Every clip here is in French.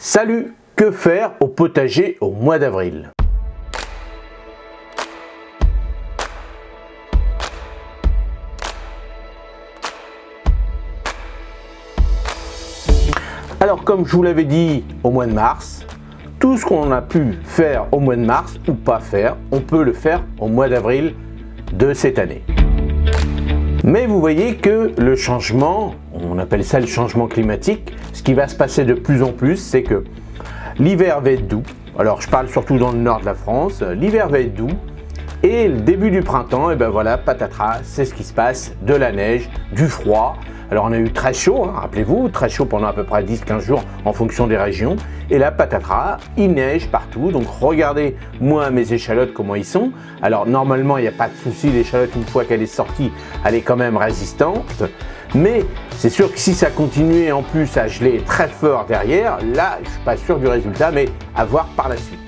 Salut, que faire au potager au mois d'avril? Alors comme je vous l'avais dit au mois de mars, tout ce qu'on a pu faire au mois de mars ou pas faire, on peut le faire au mois d'avril de cette année. Mais vous voyez que le changement, on appelle ça le changement climatique, ce qui va se passer de plus en plus, c'est que l'hiver va être doux. Alors je parle surtout dans le nord de la France, l'hiver va être doux et le début du printemps, et ben voilà, patatras, c'est ce qui se passe, de la neige, du froid. Alors on a eu très chaud, rappelez-vous, très chaud pendant à peu près 10-15 jours en fonction des régions. Et là, patatras, il neige partout. Donc regardez, moi, mes échalotes, comment ils sont. Alors normalement, il n'y a pas de souci, l'échalote, une fois qu'elle est sortie, elle est quand même résistante. Mais c'est sûr que si ça continuait en plus à geler très fort derrière, là, je ne suis pas sûr du résultat, mais à voir par la suite.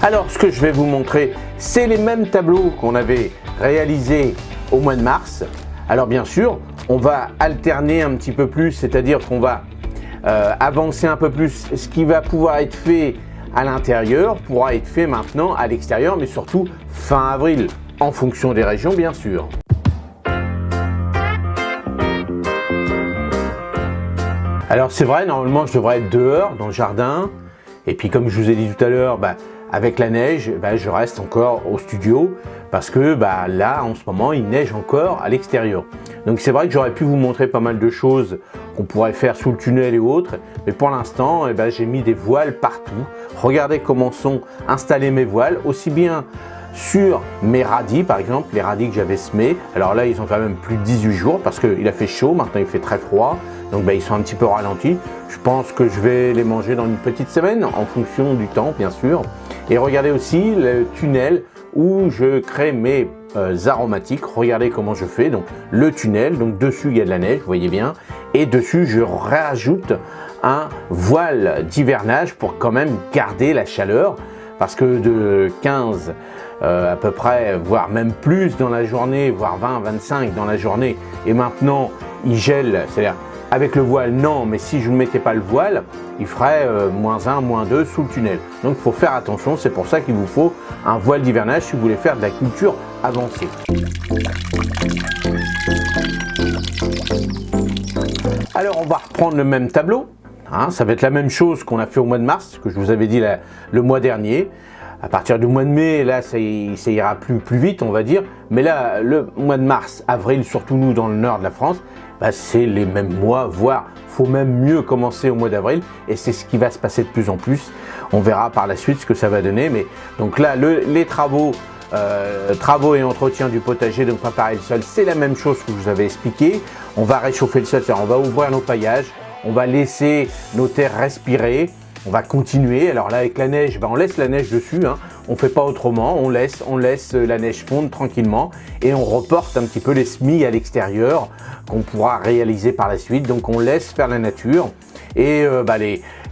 Alors, ce que je vais vous montrer, c'est les mêmes tableaux qu'on avait réalisés au mois de mars. Alors bien sûr, on va alterner un petit peu plus, c'est-à-dire qu'on va avancer un peu plus. Ce qui va pouvoir être fait à l'intérieur pourra être fait maintenant à l'extérieur, mais surtout fin avril, en fonction des régions bien sûr. Alors c'est vrai, normalement je devrais être dehors dans le jardin, et puis comme je vous ai dit tout à l'heure, avec la neige, je reste encore au studio parce que là en ce moment il neige encore à l'extérieur. Donc c'est vrai que j'aurais pu vous montrer pas mal de choses qu'on pourrait faire sous le tunnel et autres, mais pour l'instant j'ai mis des voiles partout. Regardez comment sont installés mes voiles, aussi bien sur mes radis par exemple, les radis que j'avais semés. Alors là ils ont quand même plus de 18 jours parce qu'il a fait chaud, maintenant il fait très froid. Donc ils sont un petit peu ralentis. Je pense que je vais les manger dans une petite semaine en fonction du temps bien sûr. Et regardez aussi le tunnel où je crée mes aromatiques. Regardez comment je fais. Donc le tunnel, donc dessus il y a de la neige, vous voyez bien. Et dessus je rajoute un voile d'hivernage pour quand même garder la chaleur. Parce que de 15 à peu près, voire même plus dans la journée, voire 20-25 dans la journée. Et maintenant il gèle, c'est-à-dire avec le voile, non, mais si je ne mettais pas le voile, il ferait -1, -2 sous le tunnel. Donc il faut faire attention, c'est pour ça qu'il vous faut un voile d'hivernage si vous voulez faire de la culture avancée. Alors on va reprendre le même tableau, ça va être la même chose qu'on a fait au mois de mars, que je vous avais dit le mois dernier. À partir du mois de mai, là, ça ira plus vite, on va dire. Mais là, le mois de mars, avril, surtout nous dans le nord de la France, c'est les mêmes mois, voire faut même mieux commencer au mois d'avril. Et c'est ce qui va se passer de plus en plus. On verra par la suite ce que ça va donner. Mais donc là, les travaux et entretien du potager, donc préparer le sol, c'est la même chose que je vous avais expliqué. On va réchauffer le sol, c'est-à-dire on va ouvrir nos paillages, on va laisser nos terres respirer. On va continuer. Alors là avec la neige, on laisse la neige dessus, on ne fait pas autrement, on laisse la neige fondre tranquillement et on reporte un petit peu les semis à l'extérieur qu'on pourra réaliser par la suite. Donc on laisse faire la nature et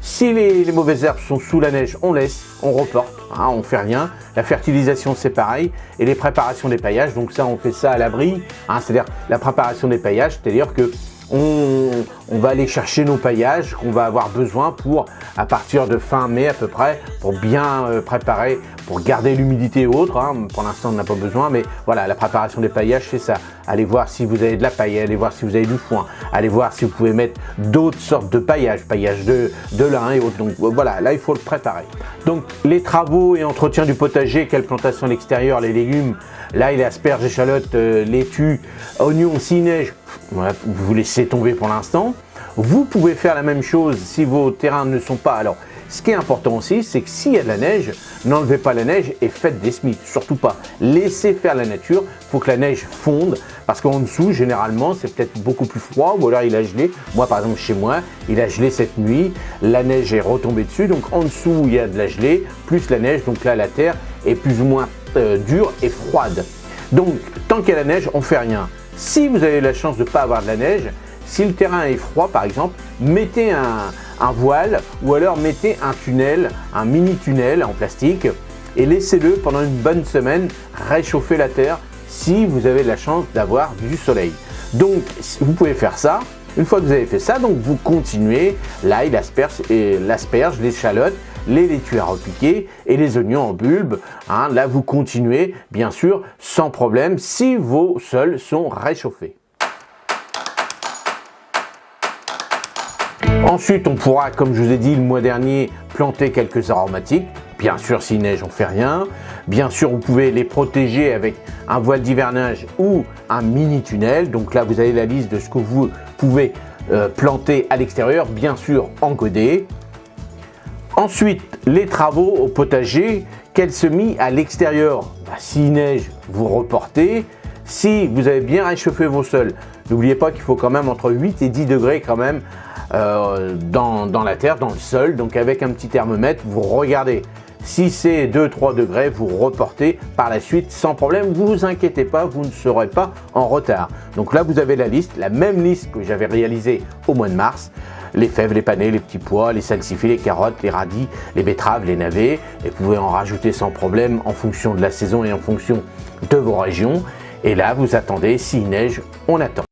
si les mauvaises herbes sont sous la neige, on laisse, on reporte, on ne fait rien. La fertilisation c'est pareil et les préparations des paillages, donc ça on fait ça à l'abri, c'est-à-dire la préparation des paillages, c'est-à-dire que on va aller chercher nos paillages qu'on va avoir besoin pour, à partir de fin mai à peu près, pour bien préparer, pour garder l'humidité et autres. Pour l'instant on n'a pas besoin, mais voilà, la préparation des paillages c'est ça. Allez voir si vous avez de la paille, allez voir si vous avez du foin, allez voir si vous pouvez mettre d'autres sortes de paillage de lin et autres. Donc voilà, là il faut le préparer. Donc les travaux et entretien du potager, quelle plantation à l'extérieur, les légumes, là il y a asperges, échalotes, laitue, oignons, s'il neige, vous laissez tomber pour l'instant. Vous pouvez faire la même chose si vos terrains ne sont pas. Alors, ce qui est important aussi, c'est que s'il y a de la neige, n'enlevez pas la neige et faites des semis. Surtout pas. Laissez faire la nature. Il faut que la neige fonde parce qu'en dessous, généralement, c'est peut-être beaucoup plus froid ou alors il a gelé. Moi, par exemple, chez moi, il a gelé cette nuit. La neige est retombée dessus. Donc, en dessous, il y a de la gelée, plus la neige. Donc là, la terre est plus ou moins dure et froide. Donc, tant qu'il y a la neige, on ne fait rien. Si vous avez la chance de ne pas avoir de la neige, si le terrain est froid par exemple, mettez un voile ou alors mettez un tunnel, un mini tunnel en plastique et laissez-le pendant une bonne semaine réchauffer la terre si vous avez la chance d'avoir du soleil. Donc vous pouvez faire ça. Une fois que vous avez fait ça, donc vous continuez l'ail, l'asperge, l'échalote, les laitues à repiquer et les oignons en bulbe. Hein, là, vous continuez, bien sûr, sans problème, si vos sols sont réchauffés. Ensuite, on pourra, comme je vous ai dit le mois dernier, planter quelques aromatiques. Bien sûr, s'il neige, on ne fait rien. Bien sûr, vous pouvez les protéger avec un voile d'hivernage ou un mini tunnel. Donc là, vous avez la liste de ce que vous pouvez planter à l'extérieur, bien sûr en godet. Ensuite, les travaux au potager, quels semis à l'extérieur? S'il neige, vous reportez. Si vous avez bien réchauffé vos sols, n'oubliez pas qu'il faut quand même entre 8 et 10 degrés quand même dans la terre, dans le sol. Donc avec un petit thermomètre, vous regardez. Si c'est 2-3 degrés, vous reportez par la suite sans problème. Vous ne vous inquiétez pas, vous ne serez pas en retard. Donc là, vous avez la liste, la même liste que j'avais réalisée au mois de mars. Les fèves, les panais, les petits pois, les salsifis, les carottes, les radis, les betteraves, les navets. Et vous pouvez en rajouter sans problème en fonction de la saison et en fonction de vos régions. Et là, vous attendez, s'il neige, on attend.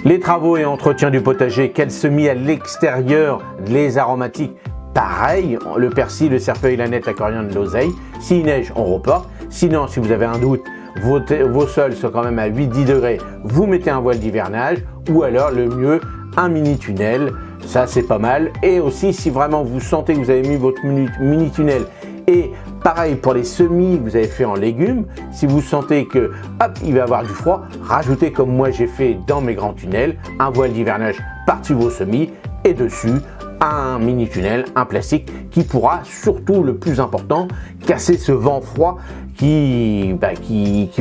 Les travaux et entretien du potager, quels semis à l'extérieur, les aromatiques, pareil, le persil, le cerfeuil, l'aneth, la coriandre, l'oseille. S'il neige, on reporte. Sinon, si vous avez un doute, vos sols sont quand même à 8-10 degrés, vous mettez un voile d'hivernage ou alors le mieux, un mini tunnel. Ça, c'est pas mal. Et aussi, si vraiment vous sentez que vous avez mis votre mini tunnel et pareil pour les semis que vous avez fait en légumes, si vous sentez que hop, il va y avoir du froid, rajoutez comme moi j'ai fait dans mes grands tunnels, un voile d'hivernage par-dessus vos semis et dessus un mini tunnel, un plastique qui pourra surtout le plus important, casser ce vent froid qui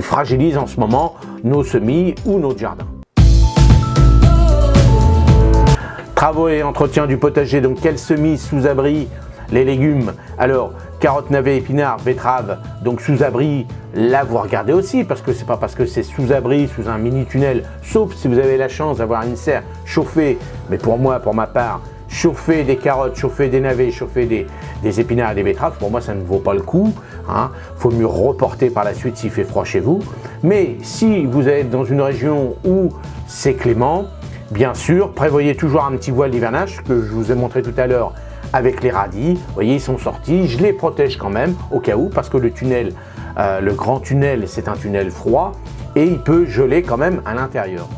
fragilise en ce moment nos semis ou notre jardin. Travaux et entretien du potager, donc quels semis sous abri? Les légumes, alors carottes, navets, épinards, betteraves, donc sous abri, là vous regardez aussi parce que c'est pas parce que c'est sous abri, sous un mini tunnel, sauf si vous avez la chance d'avoir une serre chauffée, mais pour moi, pour ma part, chauffer des carottes, chauffer des navets, chauffer des épinards et des betteraves, pour moi ça ne vaut pas le coup, hein. Faut mieux reporter par la suite s'il fait froid chez vous. Mais si vous êtes dans une région où c'est clément, bien sûr, prévoyez toujours un petit voile d'hivernage que je vous ai montré tout à l'heure avec les radis. Vous voyez, ils sont sortis, je les protège quand même au cas où parce que le tunnel, le grand tunnel, c'est un tunnel froid et il peut geler quand même à l'intérieur.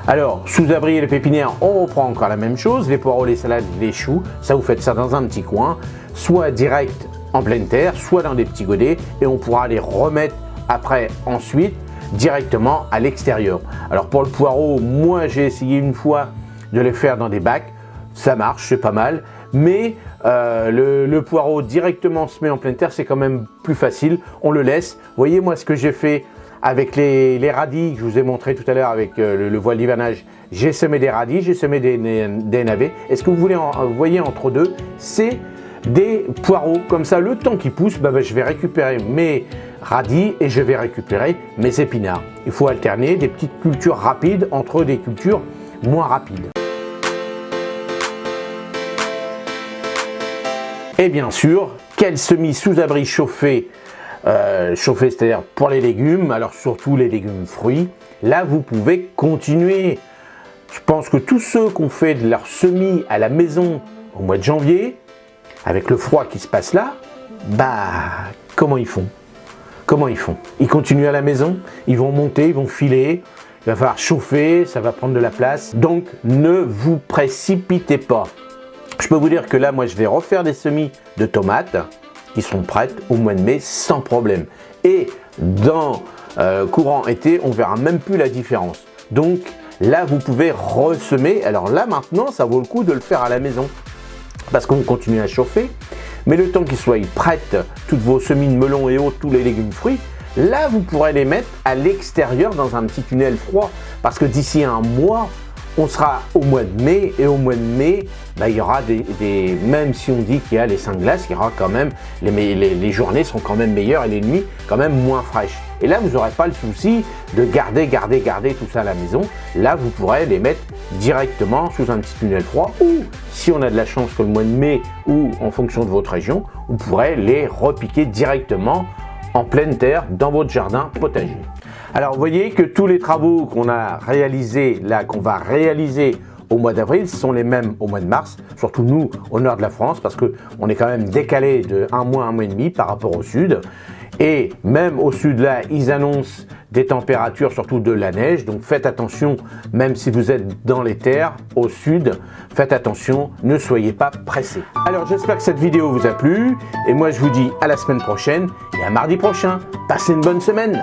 Alors, sous-abri et les pépinières, on reprend encore la même chose. Les poireaux, les salades, les choux, ça vous faites ça dans un petit coin, soit direct en pleine terre, soit dans des petits godets et on pourra les remettre après, ensuite, directement à l'extérieur. Alors pour le poireau, moi j'ai essayé une fois de les faire dans des bacs, ça marche, c'est pas mal, mais le poireau directement se met en pleine terre, c'est quand même plus facile, on le laisse. Vous voyez moi ce que j'ai fait avec les radis que je vous ai montré tout à l'heure avec le voile d'hivernage, j'ai semé des radis, j'ai semé des navets, et ce que vous voyez entre deux, c'est des poireaux. Comme ça, le temps qu'ils poussent, je vais récupérer mes radis et je vais récupérer mes épinards. Il faut alterner des petites cultures rapides entre des cultures moins rapides. Et bien sûr, quel semis sous abri chauffé, c'est-à-dire pour les légumes, alors surtout les légumes fruits, là vous pouvez continuer. Je pense que tous ceux qui ont fait de leur semis à la maison au mois de janvier, avec le froid qui se passe là, comment ils font? Comment ils font? Ils continuent à la maison, ils vont monter, ils vont filer, il va falloir chauffer, ça va prendre de la place. Donc ne vous précipitez pas. Je peux vous dire que là, moi je vais refaire des semis de tomates qui sont prêtes au mois de mai sans problème. Et dans courant été, on verra même plus la différence. Donc là, vous pouvez ressemer. Alors là, maintenant, ça vaut le coup de le faire à la maison parce qu'on continue à chauffer. Mais le temps qu'ils soient prêts, toutes vos semis de melons et autres, tous les légumes fruits, là, vous pourrez les mettre à l'extérieur dans un petit tunnel froid. Parce que d'ici un mois, On sera au mois de mai, et au mois de mai, il y aura même si on dit qu'il y a les 5 glaces, il y aura quand même, les journées seront quand même meilleures et les nuits quand même moins fraîches. Et là, vous n'aurez pas le souci de garder tout ça à la maison. Là, vous pourrez les mettre directement sous un petit tunnel froid, ou si on a de la chance que le mois de mai, ou en fonction de votre région, vous pourrez les repiquer directement en pleine terre dans votre jardin potager. Alors vous voyez que tous les travaux qu'on a réalisés là, qu'on va réaliser au mois d'avril sont les mêmes au mois de mars, surtout nous au nord de la France, parce qu'on est quand même décalé de un mois et demi par rapport au sud. Et même au sud là, ils annoncent des températures, surtout de la neige, donc faites attention, même si vous êtes dans les terres, au sud, faites attention, ne soyez pas pressés. Alors j'espère que cette vidéo vous a plu, et moi je vous dis à la semaine prochaine, et à mardi prochain. Passez une bonne semaine.